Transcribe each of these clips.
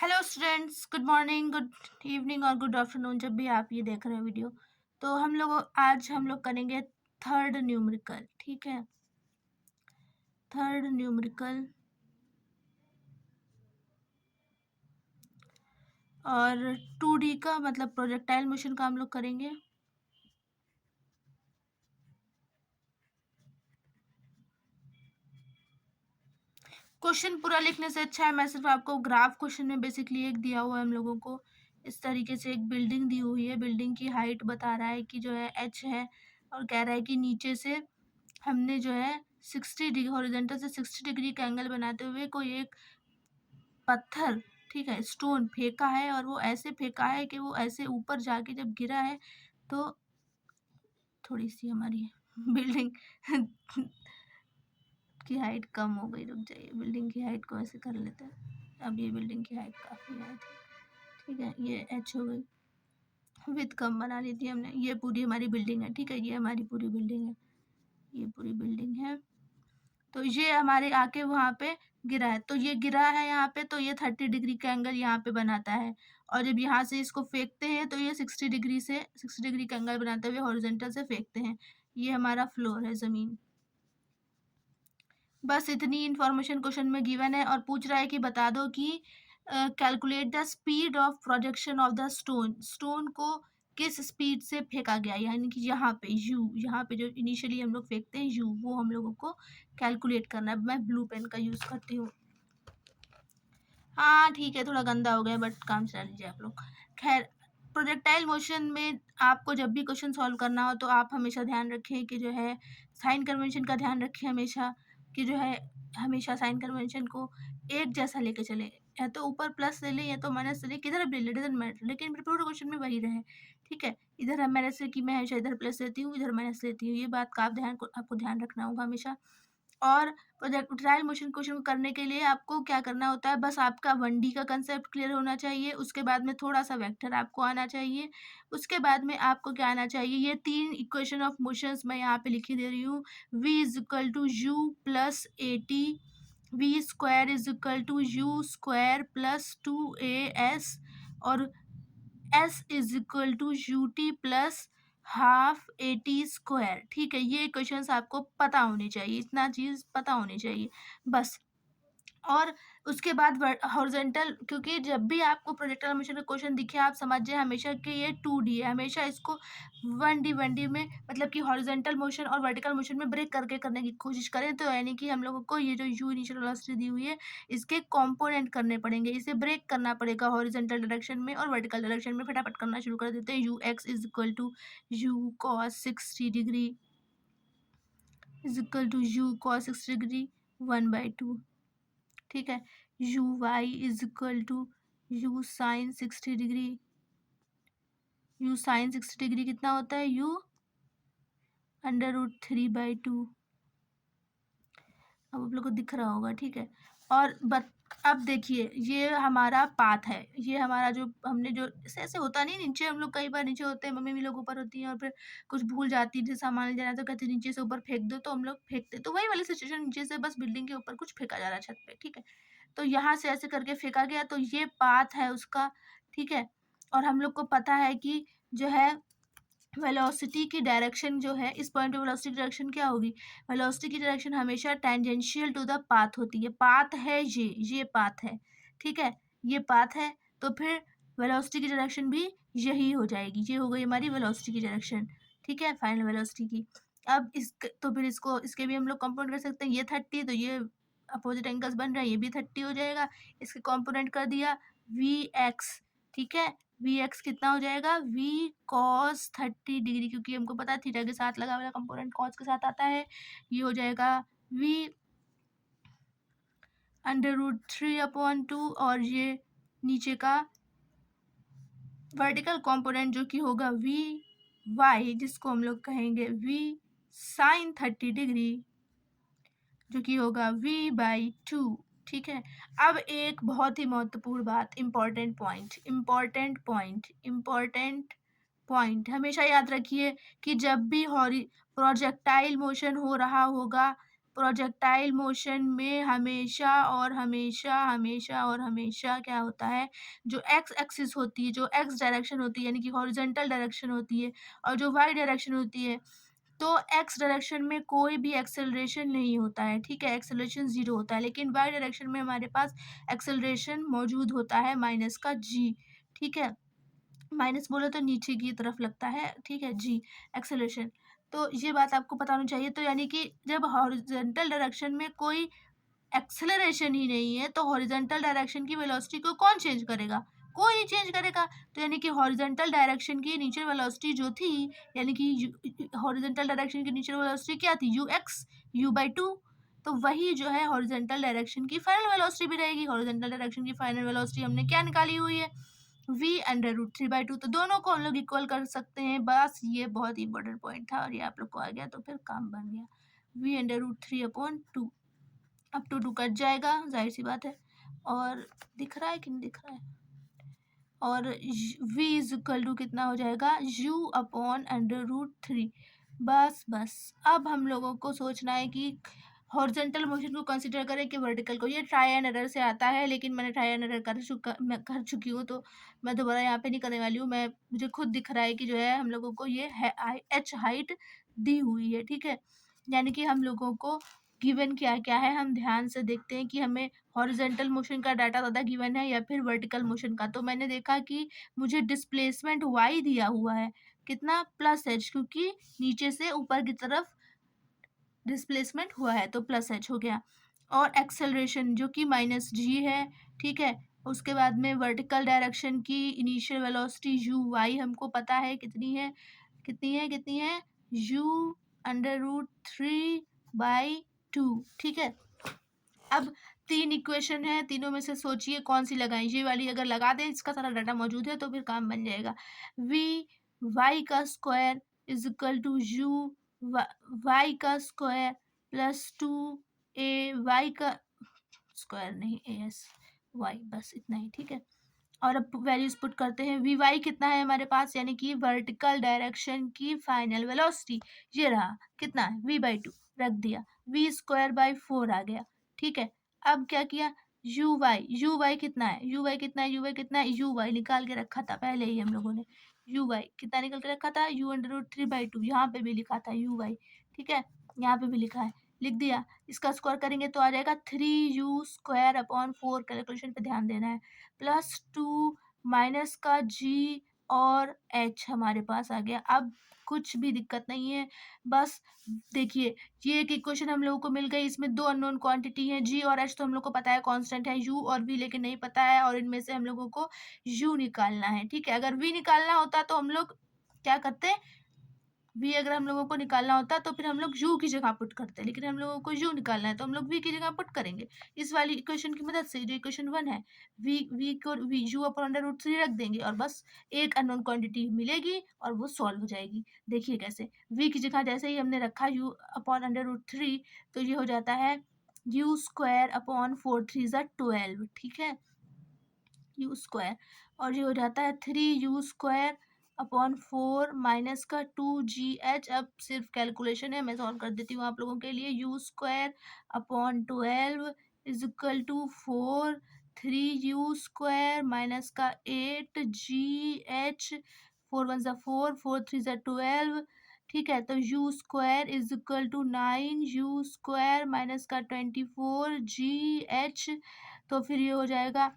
Hello students, good morning, good evening और good afternoon, जब भी आप ये देख रहे हो वीडियो। तो आज हम लोग करेंगे थर्ड न्यूमेरिकल। ठीक है, थर्ड न्यूमेरिकल। और 2D का मतलब प्रोजेक्टाइल मोशन का हम लोग करेंगे। क्वेश्चन पूरा लिखने से अच्छा है, मैं सिर्फ आपको ग्राफ क्वेश्चन में बेसिकली एक दिया हुआ है हम लोगों को। इस तरीके से एक बिल्डिंग दी हुई है, बिल्डिंग की हाइट बता रहा है कि जो है h है, और कह रहा है कि नीचे से हमने जो है 60 डिग्री हॉरिजॉन्टल से 60 डिग्री का एंगल बनाते हुए कोई एक पत्थर, ठीक है, स्टोन फेंका है, और वो ऐसे फेंका है कि वो ऐसे ऊपर जाके जब गिरा है तो थोड़ी सी हमारी बिल्डिंग की हाइट कम हो गई। रुक जाइए, बिल्डिंग की हाइट को ऐसे कर लेते हैं। अब ये बिल्डिंग की हाइट काफ़ी है, ठीक है, ये एच हो गई, विथ कम बना ली थी हमने। ये पूरी हमारी बिल्डिंग है, ठीक है, ये हमारी पूरी बिल्डिंग है, ये पूरी बिल्डिंग है। तो ये हमारे आके वहाँ पे गिरा है, तो ये गिरा है यहाँ पे, तो ये 30 डिग्री का एंगल यहाँ पे बनाता है। और जब यहाँ से इसको फेंकते हैं तो ये 60 डिग्री का एंगल बनाते हुए हॉरिजॉन्टल से फेंकते हैं। ये हमारा फ्लोर है, ज़मीन। बस इतनी इन्फॉर्मेशन क्वेश्चन में गिवन है, और पूछ रहा है कि बता दो कि calculate the speed of projection of the stone को किस स्पीड से फेंका गया, यानी कि यहाँ पे यहाँ पे जो इनिशियली हम लोग फेंकते हैं वो हम लोगों को कैलकुलेट करना है। मैं ब्लू पेन का यूज़ करती हूँ। हाँ ठीक है, थोड़ा गंदा हो गया, बट काम चला लीजिए आप लोग। खैर, प्रोजेक्टाइल मोशन में आपको जब भी क्वेश्चन सॉल्व करना हो तो आप हमेशा ध्यान रखें कि जो है साइन कन्वेंशन का ध्यान रखें हमेशा, कि जो है हमेशा साइन कन्वेंशन को एक जैसा लेके चले। या तो ऊपर प्लस ले लें या तो माइनस ले लें, किधर भी ले, डजंट मैटर, लेकिन पूरे क्वेश्चन में वही रहे। ठीक है, इधर हम माइनस से कि मैं हमेशा इधर प्लस लेती हूँ, इधर माइनस लेती हूँ, ये बात का आपको ध्यान रखना होगा हमेशा। और प्रोजेक्टाइल मोशन क्वेश्चन को करने के लिए आपको क्या करना होता है, बस आपका 1D का कंसेप्ट क्लियर होना चाहिए, उसके बाद में थोड़ा सा वेक्टर आपको आना चाहिए, उसके बाद में आपको क्या आना चाहिए, ये 3 इक्वेशन ऑफ मोशंस मैं यहाँ पे लिखी दे रही हूँ। v is equal to u plus a t, v square is equal to u square plus 2as, और s is equal to u t plus half a t square. ठीक है, ये क्वेश्चंस आपको पता होनी चाहिए, इतना चीज़ पता होनी चाहिए बस। और उसके बाद हॉरिजॉन्टल, क्योंकि जब भी आपको प्रोजेक्टाइल मोशन का क्वेश्चन दिखे आप समझिए हमेशा कि ये 2D है, हमेशा इसको 1D में मतलब कि हॉरिजॉन्टल मोशन और वर्टिकल मोशन में ब्रेक करके करने की कोशिश करें। तो यानी कि हम लोगों को ये जो यू इनिशियल वेलोसिटी दी हुई है इसके कंपोनेंट करने पड़ेंगे, इसे ब्रेक करना पड़ेगा हॉरिजॉन्टल डायरेक्शन में और वर्टिकल डायरेक्शन में। फटाफट करना शुरू कर देते हैं। U x is equal to u cos 60 degree is equal to u cos 60 degree 1/2। ठीक है, u y is equal to u sine 60 degree, u sine 60 degree कितना होता है, यू √3/2। अब आप लोग को दिख रहा होगा, ठीक है। और अब देखिए ये हमारा पाथ है, ये हमारा जो हमने जो ऐसे होता नहीं, नीचे हम लोग कई बार नीचे होते हैं, मम्मी भी लोग ऊपर होती हैं और फिर कुछ भूल जाती है, जैसे सामान ले जाना तो कहते हैं नीचे से ऊपर फेंक दो, तो हम लोग फेंकते, तो वही वाली सिचुएशन, नीचे से बस बिल्डिंग के ऊपर कुछ फेंका जा रहा है छत पे। ठीक है, तो यहाँ से ऐसे करके फेंका गया, तो ये पाथ है उसका। ठीक है, और हम लोग को पता है कि जो है वेलोसिटी की डायरेक्शन जो है, इस पॉइंट पे वेलोसिटी की डायरेक्शन क्या होगी, वेलोसिटी की डायरेक्शन हमेशा टेंजेंशियल टू द पाथ होती है। पाथ है ये पाथ है, ठीक है, ये पाथ है, तो फिर वेलोसिटी की डायरेक्शन भी यही हो जाएगी, ये हो गई हमारी वेलोसिटी की डायरेक्शन। ठीक है, फाइनल वेलोसिटी की। अब तो फिर इसको इसके भी हम लोग कंपाउंड कर सकते हैं, ये 30 तो ये अपोजिट एंगल्स बन रहा है, ये भी 30 हो जाएगा, इसके कंपोनेंट कर दिया वी एक्स। ठीक है, वी एक्स कितना हो जाएगा, वी कॉस 30 डिग्री, क्योंकि हमको पता है थीटा के साथ लगा हुआ कंपोनेंट कॉस के साथ आता है, ये हो जाएगा वी √3/2, और ये नीचे का वर्टिकल कंपोनेंट जो कि होगा वी वाई, जिसको हम लोग कहेंगे वी साइन 30 डिग्री, जो कि होगा v/2। ठीक है, अब एक बहुत ही महत्वपूर्ण बात, इम्पॉर्टेंट पॉइंट हमेशा याद रखिए कि जब भी प्रोजेक्टाइल मोशन हो रहा होगा प्रोजेक्टाइल मोशन में हमेशा और हमेशा हमेशा और हमेशा क्या होता है, जो एक्स एक्सिस होती है, जो एक्स डायरेक्शन होती है यानी कि हॉरिजॉन्टल डायरेक्शन होती है, और जो वाई डायरेक्शन होती है, तो एक्स डायरेक्शन में कोई भी एक्सेलरेशन नहीं होता है, ठीक है, एक्सेलरेशन ज़ीरो होता है। लेकिन वाई डायरेक्शन में हमारे पास एक्सेलरेशन मौजूद होता है माइनस का जी, ठीक है। माइनस बोले तो नीचे की तरफ लगता है, ठीक है, जी एक्सेलरेशन। तो ये बात आपको पता होनी चाहिए। तो यानी कि जब हॉरिजॉन्टल डायरेक्शन में कोई एक्सेलरेशन ही नहीं है, तो हॉरिजॉन्टल डायरेक्शन की वेलोसिटी को कौन चेंज करेगा? कोई नहीं चेंज करेगा। तो यानी कि हॉरिजॉन्टल डायरेक्शन की इनिशियल वेलोसिटी जो थी, यानी कि हॉरिजॉन्टल डायरेक्शन की इनिशियल वेलोसिटी क्या थी? ux u/2। तो वही जो है हॉरिजॉन्टल डायरेक्शन की फाइनल वेलोसिटी भी रहेगी। हॉरिजॉन्टल डायरेक्शन की फाइनल वेलोसिटी हमने क्या निकाली हुई है? v√3/2। तो दोनों को हम लोग इक्वल कर सकते हैं। बस ये बहुत ही इंपॉर्टेंट पॉइंट था और ये आप लोग को आ गया तो फिर काम बन गया। v√3/2। अब टू टू कट जाएगा, जाहिर सी बात है। और दिख रहा है कि नहीं दिख रहा है? और v इज इक्वल टू कितना हो जाएगा? u/√3। बस अब हम लोगों को सोचना है कि हॉरिजॉन्टल मोशन को कंसीडर करें कि वर्टिकल को। ये ट्राई एंड एरर से आता है, लेकिन मैंने ट्राई एंड एरर मैं कर चुकी हूँ, तो मैं दोबारा यहाँ पे नहीं करने वाली हूँ। मुझे खुद दिख रहा है कि जो है हम लोगों को ये h हाइट दी हुई है, ठीक है। यानी कि हम लोगों को गिवन क्या क्या है, हम ध्यान से देखते हैं कि हमें हॉरिजॉन्टल मोशन का डाटा ज़्यादा गिवन है या फिर वर्टिकल मोशन का। तो मैंने देखा कि मुझे डिस्प्लेसमेंट y दिया हुआ है, कितना? +h, क्योंकि नीचे से ऊपर की तरफ डिस्प्लेसमेंट हुआ है, तो +h हो गया। और एक्सेलरेशन जो कि -g है, ठीक है। उसके बाद में वर्टिकल डायरेक्शन की इनिशियल वेलोसिटी uy हमको पता है कितनी है, कितनी है u√3/2, ठीक है। अब 3 इक्वेशन है, तीनों में से सोचिए कौन सी लगाएं। ये वाली अगर लगा दें, इसका सारा डाटा मौजूद है, तो फिर काम बन जाएगा। y का square is equal to y का स्क्वायर +2a y का स्क्वायर नहीं as y, बस इतना ही, ठीक है। और अब वैल्यूज पुट करते हैं। vy कितना है हमारे पास, यानी कि वर्टिकल डायरेक्शन की फाइनल वेलोसिटी, ये रहा, कितना है? v/2 रख दिया, v²/4 आ गया, ठीक है। अब क्या किया? uy कितना है? uy निकाल के रखा था पहले ही हम लोगों ने। uy कितना निकल के रखा था? u√3/2, यहाँ पे भी लिखा था uy, ठीक है, यहाँ पे भी लिखा है, लिख दिया। इसका स्क्वायर करेंगे तो आ जाएगा 3u²/4, कैलकुलेशन पे ध्यान देना है, +2 माइनस का g और h हमारे पास आ गया। अब कुछ भी दिक्कत नहीं है, बस देखिए ये एक इक्वेशन हम लोगों को मिल गई। इसमें दो अननोन क्वांटिटी है, g और h तो हम लोग को पता है कांस्टेंट है, u और v लेकिन नहीं पता है, और इनमें से हम लोगों को u निकालना है, ठीक है। अगर v निकालना होता तो हम लोग क्या करते? v अगर हम लोगों को निकालना होता तो फिर हम लोग u की जगह पुट करते, लेकिन हम लोगों को u निकालना है तो हम लोग v की जगह पुट करेंगे इस वाली इक्वेशन की मदद से। जो इक्वेशन 1 है, v को u/√3 रख देंगे और बस एक अननोन क्वांटिटी मिलेगी और वो सॉल्व हो जाएगी। देखिए कैसे, v की जगह जैसे ही हमने रखा u/√3, तो ये हो जाता है u²/4 3 = 12, ठीक है, u²। और ये हो जाता है 3u²/4 माइनस का 2gh। अब सिर्फ कैलकुलेशन है, मैं सॉल्व कर देती हूँ आप लोगों के लिए। u²/12 is equal to 4, 3u² minus का 8gh, 4 1 ज़ा 4, 4 3 ज़ा 12, ठीक है। तो u² is equal to 9u² minus का 24gh। तो फिर ये हो जाएगा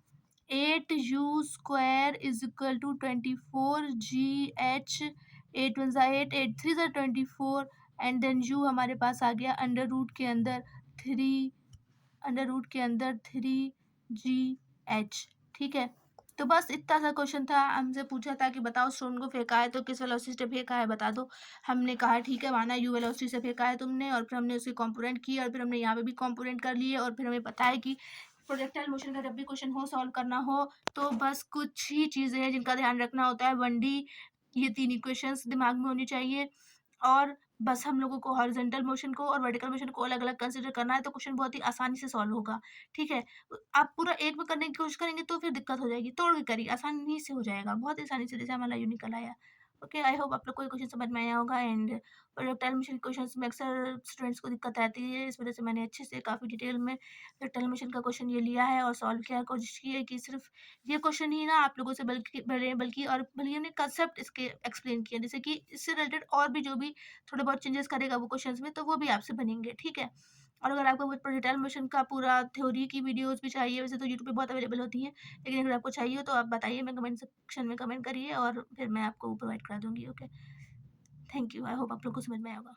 8u² is equal to 24gh, 8 1 ज़ा 8, 8 3 ज़ा 24, एंड देन u हमारे पास आ गया अंडर रूट के अंदर 3gh, ठीक है। तो बस इतना सा क्वेश्चन था। हमसे पूछा था कि बताओ स्टोन को फेंका है तो किस वेलोसिटी से फेंका है, बता दो। हमने कहा ठीक है, माना u वेलोसिटी से फेंका है तुमने, और फिर हमने उसके कंपोनेंट किए, और फिर हमने यहाँ पे भी कंपोनेंट कर लिए, और फिर हमें पता है कि प्रोजेक्टाइल मोशन का जब भी क्वेश्चन हो, सॉल्व करना हो, तो बस कुछ ही चीज़ें हैं जिनका ध्यान रखना होता है। 1D, ये 3 इक्वेशंस दिमाग में होनी चाहिए, और बस हम लोगों को हॉरिजॉन्टल मोशन को और वर्टिकल मोशन को अलग अलग कंसिडर करना है, तो क्वेश्चन बहुत ही आसानी से सॉल्व होगा, ठीक है। आप पूरा एक में करने की कोशिश करेंगे तो फिर दिक्कत हो जाएगी, तोड़ के करिए, आसानी से हो जाएगा, बहुत आसानी से, जैसे हमारा यू निकल आया। ओके, आई होप आप लोग को ये क्वेश्चन समझ में आया होगा। एंड प्रोजेक्टाइल मोशन क्वेश्चंस में अक्सर स्टूडेंट्स को दिक्कत आती है, इस वजह से मैंने अच्छे से काफ़ी डिटेल में प्रोजेक्टाइल मोशन का क्वेश्चन ये लिया है और सॉल्व किया, कोशिश की है कि सिर्फ ये क्वेश्चन ही ना आप लोगों से बल्कि और बल्कि हमने कंसेप्ट इसके एक्सप्लेन किए, जैसे कि इससे रिलेटेड और भी जो भी थोड़े बहुत चेंजेस करेगा वो क्वेश्चंस में, तो वो भी आपसे बनेंगे, ठीक है। और अगर आपको प्रोजेक्टाइल मोशन का पूरा थ्योरी की वीडियोस भी चाहिए, वैसे तो यूट्यूब पे बहुत अवेलेबल होती हैं, लेकिन अगर आपको चाहिए हो तो आप बताइए, मैं कमेंट सेक्शन में कमेंट करिए और फिर मैं आपको प्रोवाइड करा दूँगी। Okay, thank you. I hope आप लोग को समझ में आया होगा।